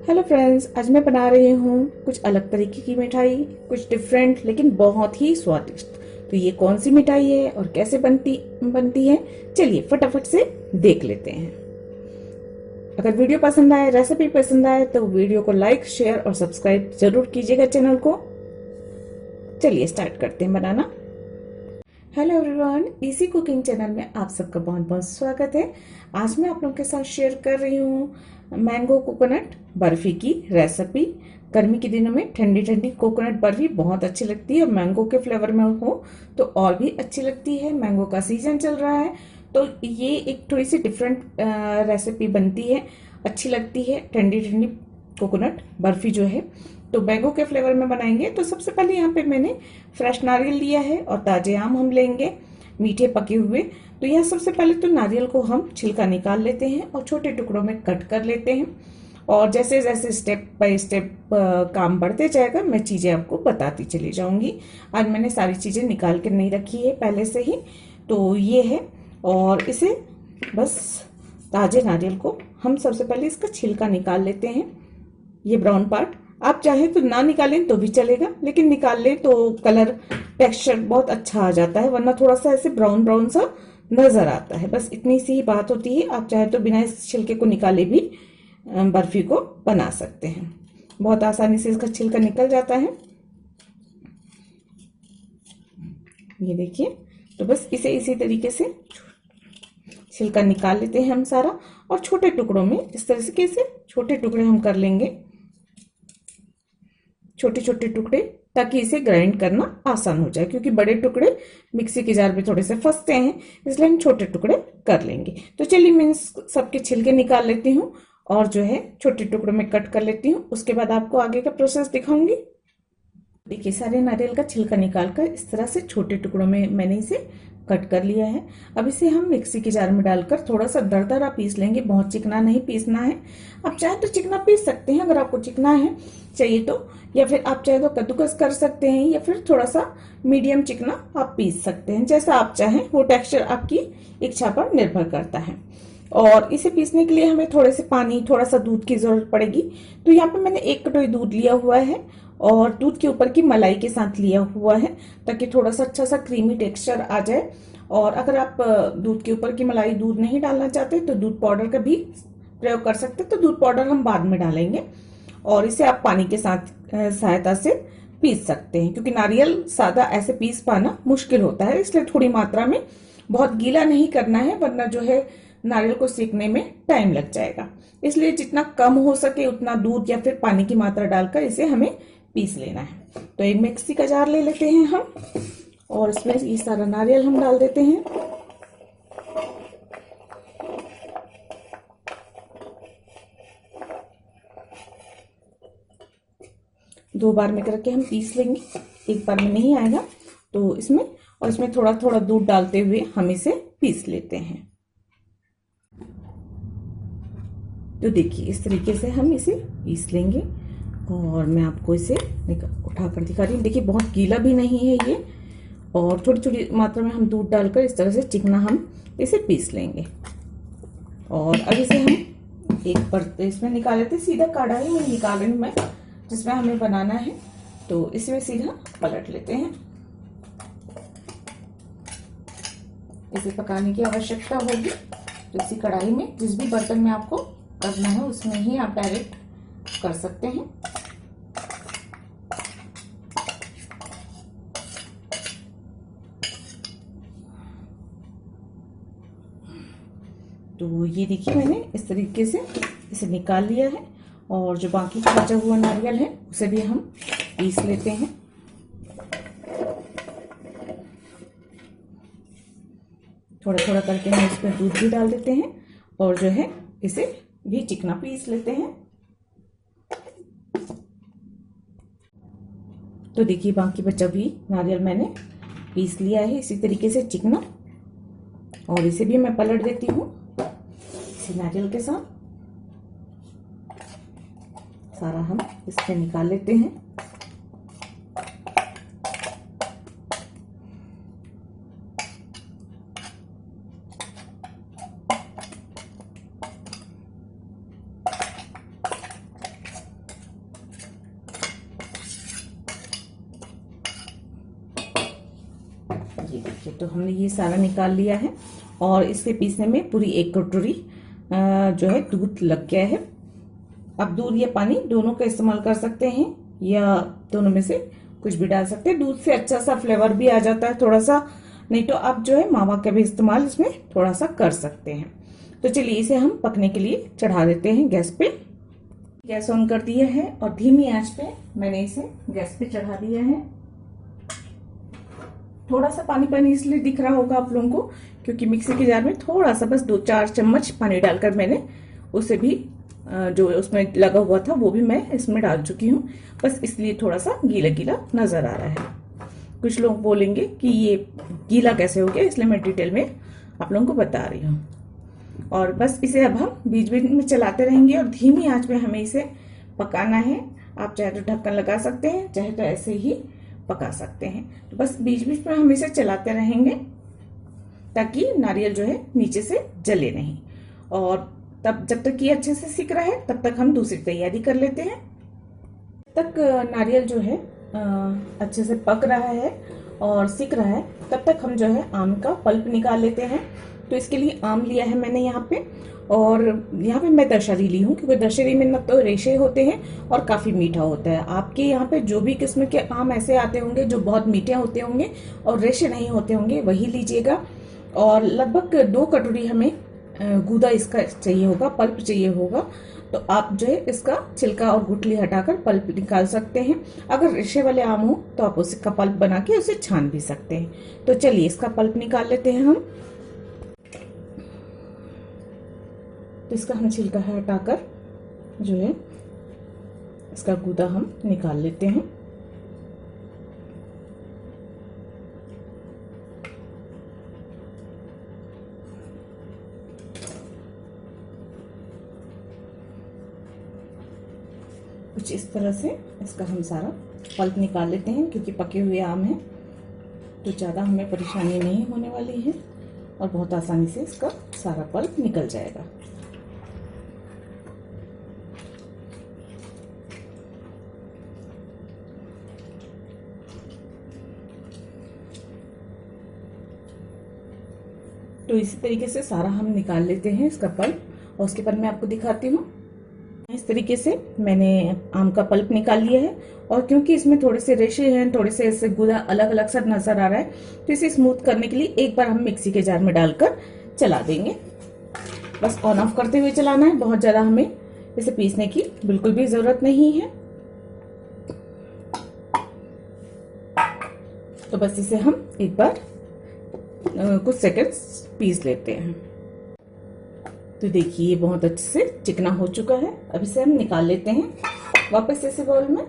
Hello friends, आज मैं बना रही हूँ कुछ अलग तरीके की मिठाई, कुछ डिफरेंट लेकिन बहुत ही स्वादिष्ट। तो ये कौन सी मिठाई है और कैसे बनती बनती है, चलिए फटाफट से देख लेते हैं। अगर वीडियो पसंद आए, रेसिपी पसंद आए तो वीडियो को लाइक, शेयर और सब्सक्राइब जरूर कीजिएगा चैनल को। चलिए स्टार्ट करते हैं बनाना। Hello everyone, easy cooking channel में आप सबका बहुत बहुत स्वागत है। आज मैं आप लोगों के साथ शेयर कर रही हूँ मैंगो कोकोनट बर्फी की रेसिपी। गर्मी के दिनों में ठंडी ठंडी कोकोनट बर्फी बहुत अच्छी लगती है और मैंगो के फ्लेवर में हो तो और भी अच्छी लगती है। मैंगो का सीजन चल रहा है तो ये एक थोड़ी सी डिफरेंट रेसिपी बनती है, अच्छी लगती है। ठंडी ठंडी कोकोनट बर्फी जो है तो मैंगो के फ्लेवर में बनाएंगे। तो सबसे पहले यहाँ पे मैंने फ्रेश नारियल लिया है और ताजे आम हम लेंगे, मीठे पके हुए। तो यहाँ सबसे पहले तो नारियल को हम छिलका निकाल लेते हैं और छोटे टुकड़ों में कट कर लेते हैं। और जैसे जैसे स्टेप बाय स्टेप काम बढ़ते जाएगा मैं चीज़ें आपको बताती चली जाऊंगी। आज मैंने सारी चीज़ें निकाल कर नहीं रखी है पहले से ही, तो ये है। और इसे बस ताजे नारियल को हम सबसे पहले इसका छिलका निकाल लेते हैं, ये ब्राउन पार्ट। आप चाहे तो ना निकालें तो भी चलेगा, लेकिन निकाल लें तो कलर टेक्सचर बहुत अच्छा आ जाता है, वरना थोड़ा सा ऐसे ब्राउन ब्राउन सा नजर आता है। बस इतनी सी ही बात होती है। आप चाहे तो बिना इस छिलके को निकाले भी बर्फी को बना सकते हैं। बहुत आसानी से इसका छिलका निकल जाता है, ये देखिए। तो बस इसे इसी तरीके से छिलका निकाल लेते हैं हम सारा, और छोटे टुकड़ों में इस तरीके से छोटे टुकड़े हम कर लेंगे, छोटे छोटे टुकड़े, ताकि इसे ग्राइंड करना आसान हो जाए। क्योंकि बड़े टुकड़े मिक्सी के जार में थोड़े से फंसते हैं, इसलिए हम छोटे टुकड़े कर लेंगे। तो चलिए मैं सबके छिलके निकाल लेती हूँ और जो है छोटे टुकड़ों में कट कर लेती हूँ। उसके बाद आपको आगे का प्रोसेस दिखाऊंगी। देखिए, सारे नारियल का छिलका निकालकर इस तरह से छोटे टुकड़ों में मैंने इसे कट कर लिया है। अब इसे हम मिक्सी के जार में डालकर थोड़ा सा दरदरा पीस लेंगे, बहुत चिकना नहीं पीसना है। आप चाहे तो चिकना पीस सकते हैं अगर आपको चिकना है चाहिए तो, या फिर आप चाहे तो कद्दूकस कर सकते हैं, या फिर थोड़ा सा मीडियम चिकना आप पीस सकते हैं, जैसा आप चाहें। वो टेक्सचर आपकी इच्छा पर निर्भर करता है। और इसे पीसने के लिए हमें थोड़े से पानी, थोड़ा सा दूध की जरूरत पड़ेगी। तो यहाँ पे मैंने 1 कटोरी दूध लिया हुआ है और दूध के ऊपर की मलाई के साथ लिया हुआ है, ताकि थोड़ा सा अच्छा सा क्रीमी टेक्सचर आ जाए। और अगर आप दूध के ऊपर की मलाई दूध नहीं डालना चाहते तो दूध पाउडर का भी प्रयोग कर सकते, तो दूध पाउडर हम बाद में डालेंगे। और इसे आप पानी के साथ सहायता से पीस सकते हैं, क्योंकि नारियल सादा ऐसे पीस पाना मुश्किल होता है, इसलिए थोड़ी मात्रा में, बहुत गीला नहीं करना है, वरना जो है नारियल को सेकने में टाइम लग जाएगा। इसलिए जितना कम हो सके उतना दूध या फिर पानी की मात्रा डालकर इसे हमें पीस लेना है। तो एक मिक्सी का जार ले लेते हैं हम और इसमें ये सारा नारियल हम डाल देते हैं। दो बार में करके हम पीस लेंगे, एक बार में नहीं आएगा। तो इसमें और इसमें थोड़ा थोड़ा दूध डालते हुए हम इसे पीस लेते हैं। तो देखिए, इस तरीके से हम इसे पीस लेंगे और मैं आपको इसे उठा कर दिखा रही हूँ। देखिए, बहुत गीला भी नहीं है ये, और थोड़ी थोड़ी मात्रा में हम दूध डालकर इस तरह से चिकना हम इसे पीस लेंगे। और अब इसे हम एक बर्तन इसमें निकाल लेते हैं। सीधा कढ़ाई में निकाल रही हूँ मैं, जिसमें हमें बनाना है। तो इसमें सीधा पलट लेते हैं। इसे पकाने की आवश्यकता होगी, तो इसी कढ़ाई में, जिस भी बर्तन में आपको करना है उसमें ही आप डायरेक्ट कर सकते हैं। तो ये देखिए, मैंने इस तरीके से इसे निकाल लिया है। और जो बाकी का बचा हुआ नारियल है उसे भी हम पीस लेते हैं। थोड़ा थोड़ा करके हम इसमें दूध भी डाल देते हैं और जो है इसे भी चिकना पीस लेते हैं। तो देखिए, बाकी बचा भी नारियल मैंने पीस लिया है इसी तरीके से चिकना, और इसे भी मैं पलट देती हूँ इसी नारियल के साथ। सारा हम इसमें निकाल लेते हैं। तो हमने ये सारा निकाल लिया है और इसके पीसने में पूरी 1 कटोरी जो है दूध लग गया है। अब दूध या पानी दोनों का इस्तेमाल कर सकते हैं या दोनों में से कुछ भी डाल सकते हैं। दूध से अच्छा सा फ्लेवर भी आ जाता है थोड़ा सा, नहीं तो आप जो है मावा का भी इस्तेमाल इसमें थोड़ा सा कर सकते हैं। तो चलिए इसे हम पकने के लिए चढ़ा देते हैं गैस पे। गैस ऑन कर दिया है और धीमी आंच पे मैंने इसे गैस पे चढ़ा दिया है। थोड़ा सा पानी पानी इसलिए दिख रहा होगा आप लोगों को क्योंकि मिक्सी के जार में थोड़ा सा बस 2-4 चम्मच पानी डालकर मैंने उसे भी जो उसमें लगा हुआ था वो भी मैं इसमें डाल चुकी हूँ, बस इसलिए थोड़ा सा गीला गीला नजर आ रहा है। कुछ लोग बोलेंगे कि ये गीला कैसे हो गया, इसलिए मैं डिटेल में आप लोगों को बता रही हूँ। और बस इसे अब हम बीच बीच में चलाते रहेंगे और धीमी आंच में हमें इसे पकाना है। आप चाहे तो ढक्कन लगा सकते हैं, चाहे तो ऐसे ही पका सकते हैं। तो बस बीच बीच में हम इसे चलाते रहेंगे ताकि नारियल जो है नीचे से जले नहीं। और तब जब तक ये अच्छे से सिक रहा है तब तक हम दूसरी तैयारी कर लेते हैं। तक नारियल जो है अच्छे से पक रहा है और सिक रहा है तब तक हम जो है आम का पल्प निकाल लेते हैं। तो इसके लिए आम लिया है मैंने यहाँ पे, और यहाँ पे मैं दशहरी ली हूँ क्योंकि दशहरी में न तो रेशे होते हैं और काफी मीठा होता है। आपके यहाँ पे जो भी किस्म के आम ऐसे आते होंगे जो बहुत मीठे होते होंगे और रेशे नहीं होते होंगे वही लीजिएगा। और लगभग 2 कटोरी हमें गूदा इसका चाहिए होगा, पल्प चाहिए होगा। तो आप जो है इसका छिलका और गुठली हटाकर पल्प निकाल सकते हैं। अगर रेशे वाले आम हो तो आप उसका पल्प बना के उसे छान भी सकते हैं। तो चलिए इसका पल्प निकाल लेते हैं हम। तो इसका हम छिलका हटाकर जो है इसका गूदा हम निकाल लेते हैं। कुछ इस तरह से इसका हम सारा पल्प निकाल लेते हैं क्योंकि पके हुए आम हैं तो ज़्यादा हमें परेशानी नहीं होने वाली है और बहुत आसानी से इसका सारा पल्प निकल जाएगा। तो इसी तरीके से सारा हम निकाल लेते हैं इसका पल्प और उसके बाद मैं आपको दिखाती हूँ। इस तरीके से मैंने आम का पल्प निकाल लिया है और क्योंकि इसमें थोड़े से रेशे हैं, थोड़े से ऐसे गूदा अलग अलग सा नजर आ रहा है, तो इसे स्मूथ करने के लिए एक बार हम मिक्सी के जार में डालकर चला देंगे। बस ऑन ऑफ करते हुए चलाना है, बहुत ज्यादा हमें इसे पीसने की बिल्कुल भी जरूरत नहीं है। तो बस इसे हम एक बार कुछ सेकंड्स पीस लेते हैं। तो देखिए ये बहुत अच्छे से चिकना हो चुका है। अब इसे हम निकाल लेते हैं वापस इसे बाउल में।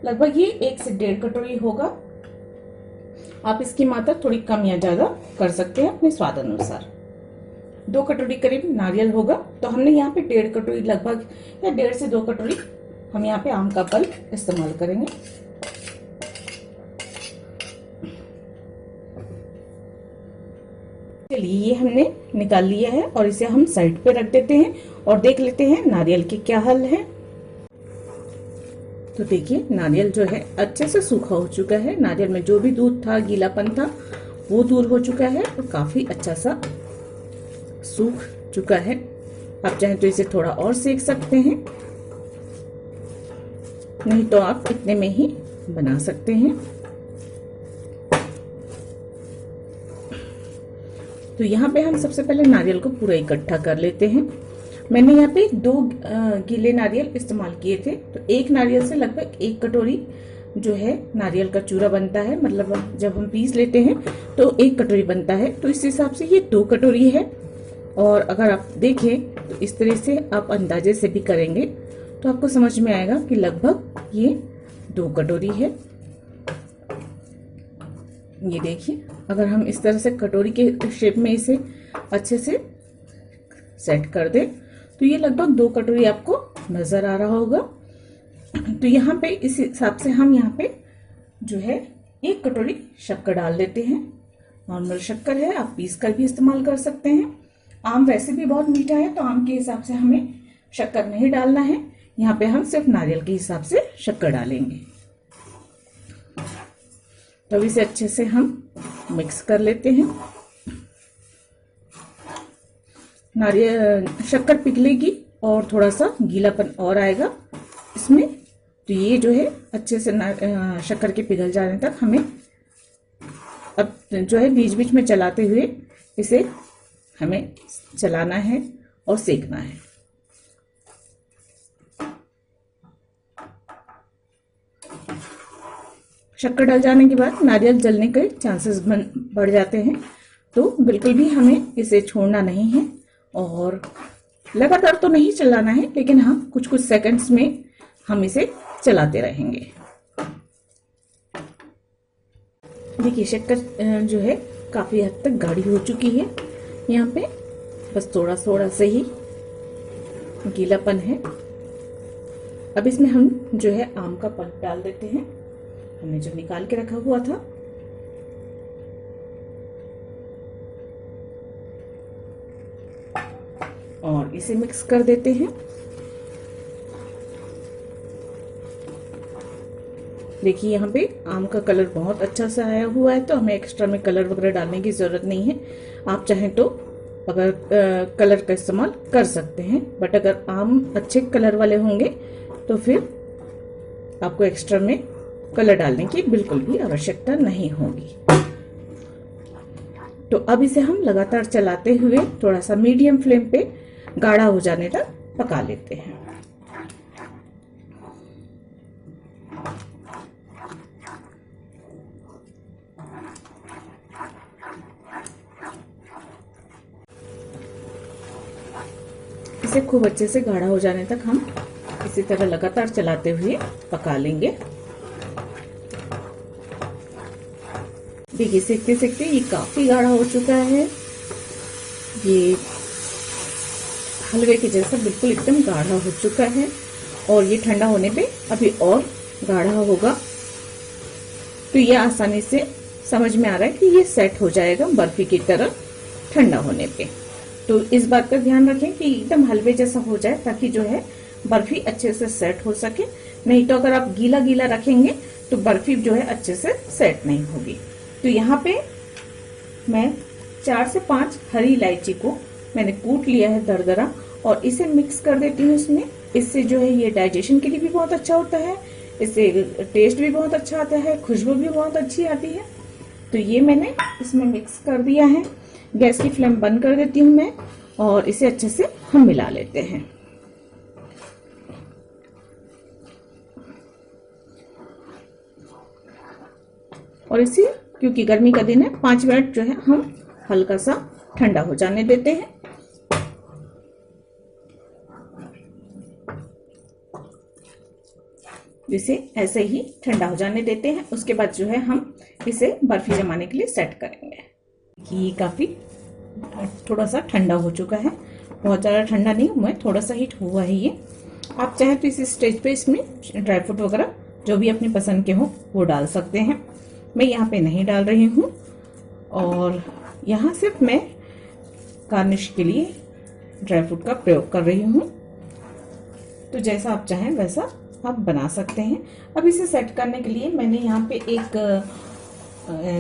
लगभग ये 1 से 1.5 कटोरी होगा। आप इसकी मात्रा थोड़ी कम या ज्यादा कर सकते हैं अपने स्वाद अनुसार। 2 कटोरी करीब नारियल होगा तो हमने यहाँ पे 1.5 कटोरी लगभग या 1.5 से 2 कटोरी हम यहाँ पे आम का पल्प इस्तेमाल करेंगे। चलिए ये हमने निकाल लिया है और इसे हम साइड पे रख देते हैं और देख लेते हैं नारियल के क्या हाल है। तो देखिए नारियल जो है अच्छे से सूखा हो चुका है। नारियल में जो भी दूध था, गीलापन था, वो दूर हो चुका है और काफी अच्छा सा सूख चुका है। आप चाहे तो इसे थोड़ा और सेक सकते हैं, नहीं तो आप इतने में ही बना सकते हैं। तो यहाँ पे हम सबसे पहले नारियल को पूरा इकट्ठा कर लेते हैं। मैंने यहाँ पे 2 गीले नारियल इस्तेमाल किए थे। तो एक नारियल से लगभग 1 कटोरी जो है नारियल का चूरा बनता है, मतलब जब हम पीस लेते हैं तो 1 कटोरी बनता है। तो इस हिसाब से ये 2 कटोरी है। और अगर आप देखें तो इस तरह से आप अंदाजे से भी करेंगे तो आपको समझ में आएगा कि लगभग ये 2 कटोरी है। ये देखिए अगर हम इस तरह से कटोरी के शेप में इसे अच्छे से सेट कर दें तो ये लगभग 2 कटोरी आपको नजर आ रहा होगा। तो यहाँ पे इस हिसाब से हम यहाँ पे जो है 1 कटोरी शक्कर डाल देते हैं। नॉर्मल शक्कर है, आप पीस कर भी इस्तेमाल कर सकते हैं। आम वैसे भी बहुत मीठा है तो आम के हिसाब से हमें शक्कर नहीं डालना है। यहाँ पे हम सिर्फ नारियल के हिसाब से शक्कर डालेंगे। तो इसे अच्छे से हम मिक्स कर लेते हैं। नारियल शक्कर पिघलेगी और थोड़ा सा गीलापन और आएगा इसमें। तो ये जो है अच्छे से शक्कर के पिघल जाने तक हमें अब जो है बीच बीच में चलाते हुए इसे हमें चलाना है और सेकना है। शक्कर डाल जाने के बाद नारियल जलने के चांसेस बढ़ जाते हैं, तो बिल्कुल भी हमें इसे छोड़ना नहीं है और लगातार तो नहीं चलाना है, लेकिन हाँ कुछ कुछ सेकंड्स में हम इसे चलाते रहेंगे। देखिए शक्कर जो है काफी हद तक गाढ़ी हो चुकी है। यहाँ पे बस थोड़ा थोड़ा से ही गीलापन है। अब इसमें हम जो है आम का पल्प डाल देते हैं, हमने जो निकाल के रखा हुआ था। और इसे मिक्स कर देते हैं। देखिए यहाँ पे आम का कलर बहुत अच्छा सा आया हुआ है, तो हमें एक्स्ट्रा में कलर वगैरह डालने की जरूरत नहीं है। आप चाहें तो अगर कलर का इस्तेमाल कर सकते हैं, बट अगर आम अच्छे कलर वाले होंगे तो फिर आपको एक्स्ट्रा में कलर डालने की बिल्कुल भी आवश्यकता नहीं होगी। तो अब इसे हम लगातार चलाते हुए थोड़ा सा मीडियम फ्लेम पे गाढ़ा हो जाने तक पका लेते हैं। इसे खूब अच्छे से गाढ़ा हो जाने तक हम इसी तरह लगातार चलाते हुए पका लेंगे। देखिए सेकते सेकते ये काफी गाढ़ा हो चुका है। ये हलवे के जैसा बिल्कुल एकदम गाढ़ा हो चुका है और ये ठंडा होने पे अभी और गाढ़ा होगा। तो ये आसानी से समझ में आ रहा है कि ये सेट हो जाएगा बर्फी की तरह ठंडा होने पे। तो इस बात का ध्यान रखें कि एकदम हलवे जैसा हो जाए, ताकि जो है बर्फी अच्छे से सेट हो सके। नहीं तो अगर आप गीला गीला रखेंगे तो बर्फी जो है अच्छे से सेट नहीं होगी। तो यहाँ पे मैं 4 से 5 हरी इलायची को मैंने कूट लिया है दरदरा, और इसे मिक्स कर देती हूँ इसमें। इससे जो है ये डाइजेशन के लिए भी बहुत अच्छा होता है, इससे टेस्ट भी बहुत अच्छा आता है, खुशबू भी बहुत अच्छी आती है। तो ये मैंने इसमें मिक्स कर दिया है। गैस की फ्लेम बंद कर देती हूँ मैं, और इसे अच्छे से हम मिला लेते हैं। और इसे, क्योंकि गर्मी का दिन है, 5 मिनट जो है हम हल्का सा ठंडा हो जाने देते हैं। इसे ऐसे ही ठंडा हो जाने देते हैं। उसके बाद जो है हम इसे बर्फी जमाने के लिए सेट करेंगे। कि काफी थोड़ा सा ठंडा हो चुका है, बहुत ज़्यादा ठंडा नहीं हुआ है, थोड़ा सा हीट हुआ है ये। आप चाहें तो इस स्टेज पे इसमें ड्राई फ्रूट वगैरह जो भी अपनी पसंद के हो वो डाल सकते हैं। मैं यहाँ पे नहीं डाल रही हूँ, और यहाँ सिर्फ मैं गार्निश के लिए ड्राई फ्रूट का प्रयोग कर रही हूँ। तो जैसा आप चाहें वैसा आप बना सकते हैं। अब इसे सेट करने के लिए मैंने यहाँ पे एक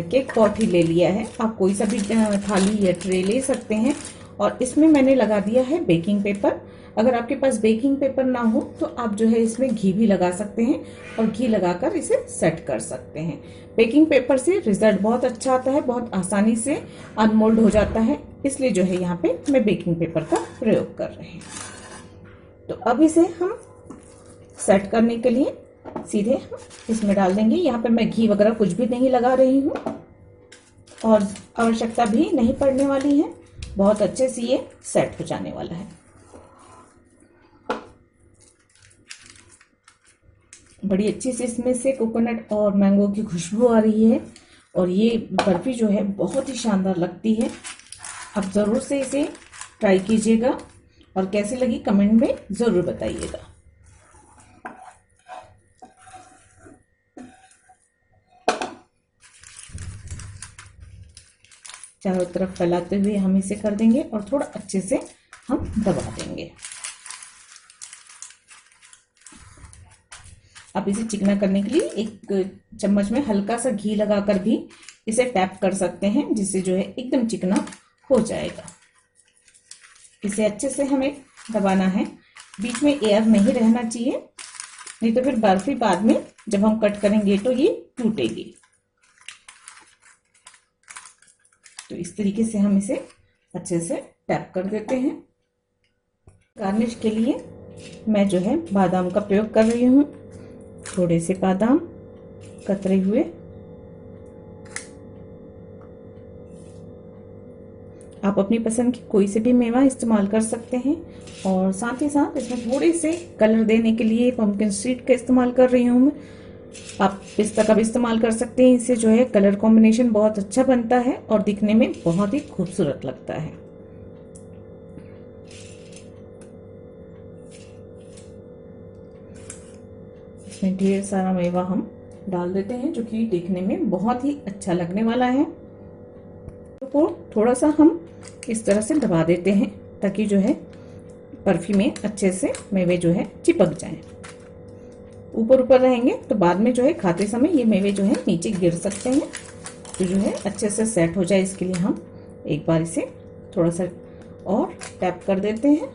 केक पॉट ही ले लिया है। आप कोई सा भी थाली या ट्रे ले सकते हैं, और इसमें मैंने लगा दिया है बेकिंग पेपर। अगर आपके पास बेकिंग पेपर ना हो तो आप जो है इसमें घी भी लगा सकते हैं, और घी लगाकर इसे सेट कर सकते हैं। बेकिंग पेपर से रिजल्ट बहुत अच्छा आता है, बहुत आसानी से अनमोल्ड हो जाता है, इसलिए जो है यहाँ पे मैं बेकिंग पेपर का प्रयोग कर रही हूँ। तो अब इसे हम सेट करने के लिए सीधे हम इसमें डाल देंगे। यहाँ पे मैं घी वगैरह कुछ भी नहीं लगा रही हूँ, और आवश्यकता भी नहीं पड़ने वाली है। बहुत अच्छे से ये सेट हो जाने वाला है। बड़ी अच्छी से इसमें से कोकोनट और मैंगो की खुशबू आ रही है, और ये बर्फी जो है बहुत ही शानदार लगती है। आप ज़रूर से इसे ट्राई कीजिएगा, और कैसी लगी कमेंट में ज़रूर बताइएगा। चारों तरफ फैलाते हुए हम इसे कर देंगे, और थोड़ा अच्छे से हम दबा देंगे। अब इसे चिकना करने के लिए एक चम्मच में हल्का सा घी लगाकर भी इसे टैप कर सकते हैं जिससे जो है एकदम चिकना हो जाएगा। इसे अच्छे से हमें दबाना है, बीच में एयर नहीं रहना चाहिए, नहीं तो फिर बर्फी बाद में जब हम कट करेंगे तो ये टूटेगी। तो इस तरीके से हम इसे अच्छे से टैप कर देते हैं। गार्निश के लिए मैं जो है बादाम का प्रयोग कर रही हूँ। थोड़े से बादाम कतरे हुए, आप अपनी पसंद की कोई से भी मेवा इस्तेमाल कर सकते हैं। और साथ ही साथ इसमें थोड़े से कलर देने के लिए पम्पकिन सीड का इस्तेमाल कर रही हूँ मैं। आप पिस्ता का भी इस्तेमाल कर सकते हैं, इससे जो है कलर कॉम्बिनेशन बहुत अच्छा बनता है और दिखने में बहुत ही खूबसूरत लगता है। इसमें ढेर सारा मेवा हम डाल देते हैं जो कि देखने में बहुत ही अच्छा लगने वाला है। तो थोड़ा सा हम इस तरह से दबा देते हैं ताकि जो है बर्फी में अच्छे से मेवे जो है चिपक जाएं। ऊपर ऊपर रहेंगे तो बाद में जो है खाते समय ये मेवे जो है नीचे गिर सकते हैं। तो जो है अच्छे से सेट हो जाए इसके लिए हम एक बार इसे थोड़ा सा और टैप कर देते हैं।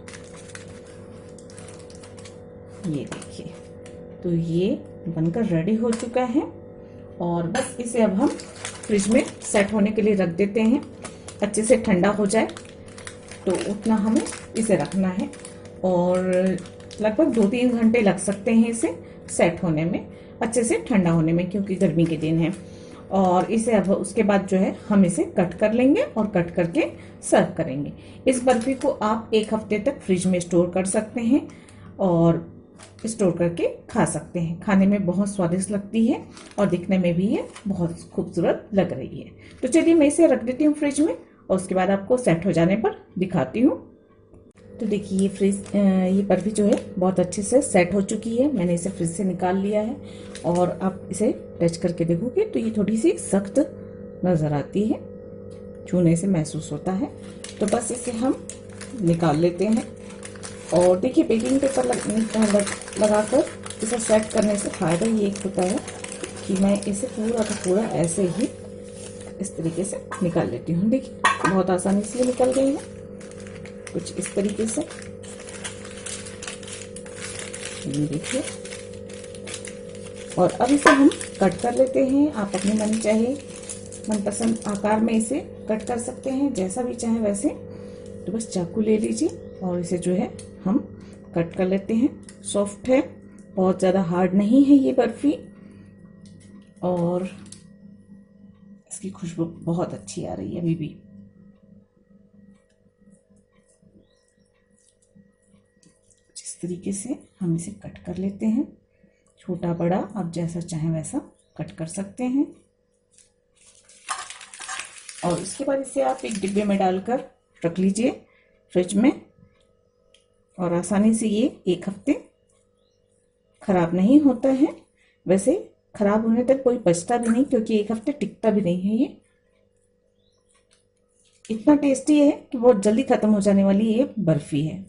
ये देखिए, तो ये बनकर रेडी हो चुका है और बस इसे अब हम फ्रिज में सेट होने के लिए रख देते हैं। अच्छे से ठंडा हो जाए तो उतना हमें इसे रखना है और लगभग 2-3 घंटे लग सकते हैं इसे सेट होने में, अच्छे से ठंडा होने में, क्योंकि गर्मी के दिन है। और इसे अब उसके बाद जो है हम इसे कट कर लेंगे और कट करके सर्व करेंगे। इस बर्फी को आप 1 हफ्ते तक फ्रिज में स्टोर कर सकते हैं और स्टोर करके खा सकते हैं। खाने में बहुत स्वादिष्ट लगती है और दिखने में भी ये बहुत खूबसूरत लग रही है। तो चलिए मैं इसे रख देती हूँ फ्रिज में और उसके बाद आपको सेट हो जाने पर दिखाती हूँ। तो देखिए ये बर्फी जो है बहुत अच्छे से सेट हो चुकी है। मैंने इसे फ्रिज से निकाल लिया है और आप इसे टच करके देखोगे तो ये थोड़ी सी सख्त नज़र आती है, छूने से महसूस होता है। तो बस इसे हम निकाल लेते हैं और देखिए बेकिंग पेपर लगाकर इसे सेट करने से फ़ायदा ये होता है कि मैं इसे पूरा का पूरा ऐसे ही इस तरीके से निकाल लेती हूँ। देखिए बहुत आसानी से निकल गई है, कुछ इस तरीके से। ये देखिए, और अब इसे हम कट कर लेते हैं। आप अपने मनपसंद आकार में इसे कट कर सकते हैं, जैसा भी चाहे वैसे। तो बस चाकू ले लीजिए और इसे जो है हम कट कर लेते हैं। सॉफ्ट है, बहुत ज़्यादा हार्ड नहीं है ये बर्फी और इसकी खुशबू बहुत अच्छी आ रही है अभी भी। इस तरीके से हम इसे कट कर लेते हैं, छोटा बड़ा आप जैसा चाहें वैसा कट कर सकते हैं। और इसके बाद इसे आप एक डिब्बे में डालकर रख लीजिए फ्रिज में और आसानी से ये 1 हफ्ते खराब नहीं होता है। वैसे खराब होने तक कोई बचता भी नहीं, क्योंकि 1 हफ्ते टिकता भी नहीं है। ये इतना टेस्टी है कि बहुत जल्दी खत्म हो जाने वाली ये बर्फी है।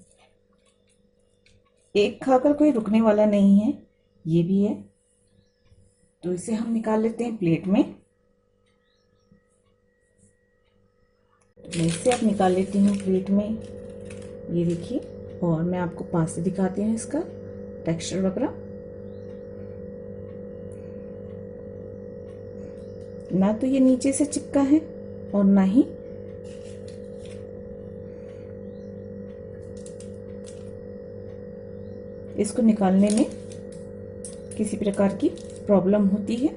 एक खाकर कोई रुकने वाला नहीं है, ये भी है। तो इसे हम निकाल लेते हैं प्लेट में। मैं इसे अब निकाल लेती हूँ प्लेट में, ये देखिए। और मैं आपको पास से दिखाती हूँ इसका टेक्सचर वगैरह। ना तो ये नीचे से चिपका है और ना ही इसको निकालने में किसी प्रकार की प्रॉब्लम होती है।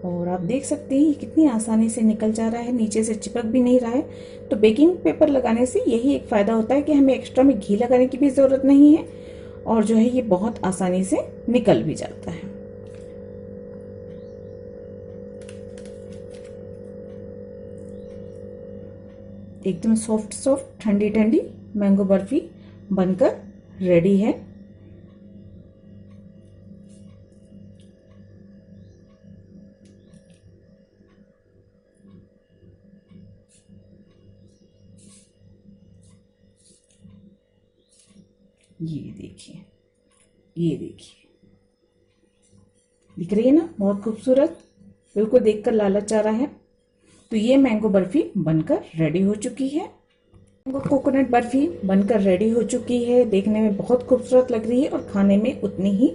और आप देख सकते हैं ये कितनी आसानी से निकल जा रहा है, नीचे से चिपक भी नहीं रहा है। तो बेकिंग पेपर लगाने से यही एक फ़ायदा होता है कि हमें एक्स्ट्रा में घी लगाने की भी ज़रूरत नहीं है और जो है ये बहुत आसानी से निकल भी जाता है। एकदम सॉफ्ट सॉफ्ट ठंडी ठंडी मैंगो बर्फी बनकर रेडी है। ये देखिए, ये देखिए, दिख रही है ना, बहुत खूबसूरत, बिल्कुल देखकर लालच आ रहा है। तो ये मैंगो बर्फी बनकर रेडी हो चुकी है। मैंगो कोकोनट बर्फी बनकर रेडी हो चुकी है। देखने में बहुत खूबसूरत लग रही है और खाने में उतनी ही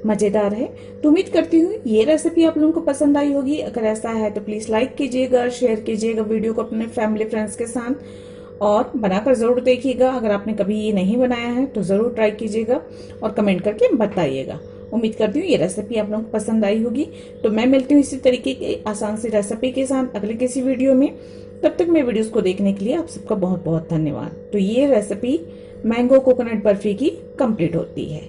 मजेदार है। तो उम्मीद करती हूँ ये रेसिपी आप लोगों को पसंद आई होगी। अगर ऐसा है तो प्लीज लाइक कीजिएगा, शेयर कीजिएगा वीडियो को अपने फैमिली फ्रेंड्स के साथ और बनाकर जरूर देखिएगा। अगर आपने कभी ये नहीं बनाया है तो जरूर ट्राई कीजिएगा और कमेंट करके बताइएगा। उम्मीद करती हूँ ये रेसिपी आप लोगों को पसंद आई होगी। तो मैं मिलती हूँ इसी तरीके की आसान सी रेसिपी के साथ अगले किसी वीडियो में। तब तक मेरे वीडियोस को देखने के लिए आप सबका बहुत बहुत धन्यवाद। तो ये रेसिपी मैंगो कोकोनट बर्फी की कंप्लीट होती है।